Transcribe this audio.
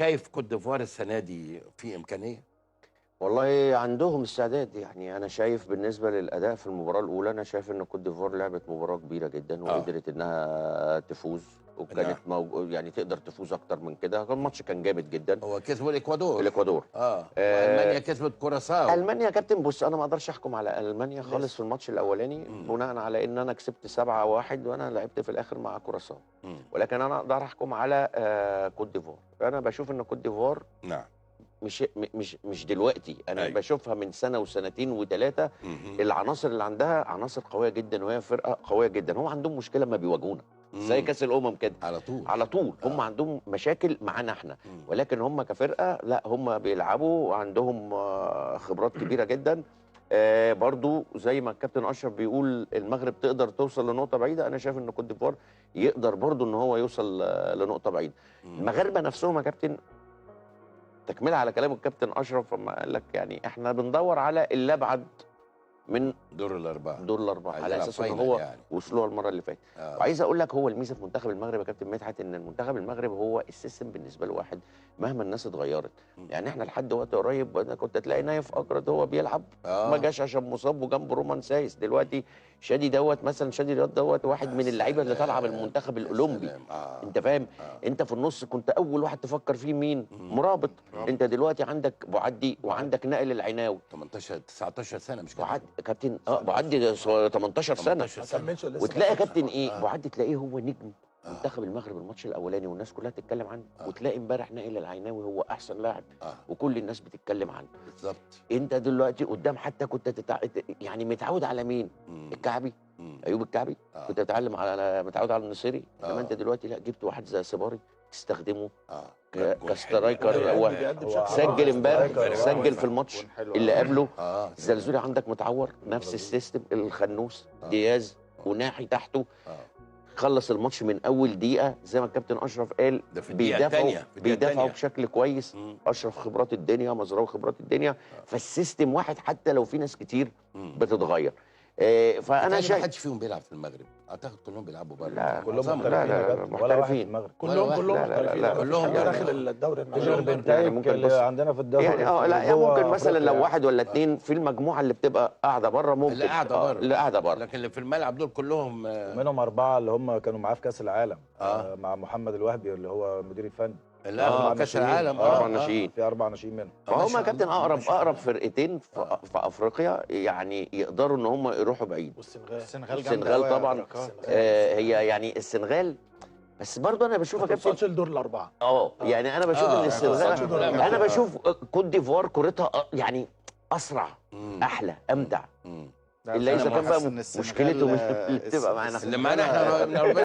شايف كوت ديفوار السنه دي في امكانيه؟ والله عندهم استعداد. يعني انا شايف بالنسبه للاداء في المباراه الاولى، انا شايف ان كوت ديفوار لعبت مباراه كبيره جدا وقدرت انها تفوز، وكانت نعم. يعني تقدر تفوز اكتر من كده. الماتش كان جامد جدا. هو كسبوا الاكوادور. الاكوادور. والمانيا كسبت كوراساو. المانيا يا كابتن، بص انا ما اقدرش احكم على المانيا خالص في الماتش الاولاني مم. بناء على ان انا كسبت 7-1 وانا لعبت في الاخر مع كوراساو. ولكن انا اقدر احكم على كوت ديفوار. انا بشوف ان كوت ديفوار نعم. مش دلوقتي، انا أيوة. بشوفها من سنه وسنتين وثلاثه. العناصر اللي عندها عناصر قويه جدا، وهي فرقه قويه جدا. هم عندهم مشكله ما بيواجهونا زي كاس الامم كده على طول على طول. هم عندهم مشاكل معانا احنا، مم. ولكن هم كفرقه لا، هم بيلعبوا وعندهم خبرات كبيره جدا. برضو زي ما الكابتن اشرف بيقول المغرب تقدر توصل لنقطه بعيده، انا شايف ان كوت ديفوار يقدر برضو ان هو يوصل لنقطه بعيده. المغاربه نفسهم يا كابتن، تكمله على كلام الكابتن اشرف لما قال لك يعني احنا بندور على اللي ابعد من دور الاربعه. دور الاربعه، عايز على يلعب اساس ان فاينل هو يعني. وصلوا المره اللي فاتت. وعايز اقول لك هو الميزه في منتخب المغرب يا كابتن مدحت، ان المنتخب المغرب هو السيستم بالنسبه له واحد مهما الناس اتغيرت. يعني احنا لحد وقت قريب أنا كنت تلاقي نايف اكرد هو بيلعب ما جاش عشان مصاب، وجنبه رومان سايس. دلوقتي شادي دوت مثلا، شادي رياض دوت واحد من اللعيبه اللي طالعه بالمنتخب الاولمبي. انت فاهم؟ انت في النص كنت اول واحد تفكر فيه مين؟ مرابط. انت دلوقتي عندك بوعدي وعندك نائل العناوي 18 19 سنه مش كده؟ كابتن بوعدي 18 سنه. وتلاقي كابتن ايه بوعدي، تلاقيه هو نجم منتخب المغرب الماتش الاولاني والناس كلها تتكلم عنه. وتلاقي امبارح نائل العناوي هو احسن لاعب وكل الناس بتتكلم عنه. بالظبط. انت دلوقتي قدام حتى كنت يعني متعود على مين؟ الكعبي. ايوب الكعبي. كنت متعود على النصيري. انما انت دلوقتي لا، جبت واحد زي صباري تستخدمه كسترايكر. هو سجل امبارح، سجل في الماتش اللي قبله. الزلزولي عندك متعور، نفس السيستم. الخنوس دياز وناحي تحته. خلص الماتش من اول دقيقه زي ما الكابتن اشرف قال. ده في الدقيقه الثانيه بيدافعوا بشكل كويس. اشرف خبرات الدنيا، مزراوي خبرات الدنيا. فالسيستم واحد حتى لو في ناس كتير بتتغير. فانا شايف ما حدش فيهم بيلعب في المغرب، اعتقد كلهم بيلعبوا بره. لا كلهم محترفين. كلهم داخل الدوري المغربي. يعني ممكن بص عندنا في الدوري يعني لا ممكن مثلا لو واحد ولا اتنين في المجموعه اللي بتبقى قاعده بره، ممكن اللي قاعده بره. لكن اللي في الملعب دول كلهم منهم 4 اللي هم كانوا معاه في كاس العالم. مع محمد الوهبي اللي هو مدير الفني. كاس العالم. 4 ناشئين. في 4 ناشئين منهم. فهم يا كابتن اقرب فرقتين في افريقيا يعني يقدروا ان هم يروحوا بعيد. السنغال طبعا. هي يعني السنغال. بس برضه انا بشوف يا كابتن توصلش لدور الاربعه. يعني انا بشوف ان السنغال، انا بشوف كوت ديفوار كورتها يعني اسرع، احلى، امتع. الا اذا كان بقى مشكلته اللي بتبقى معانا اللي معانا احنا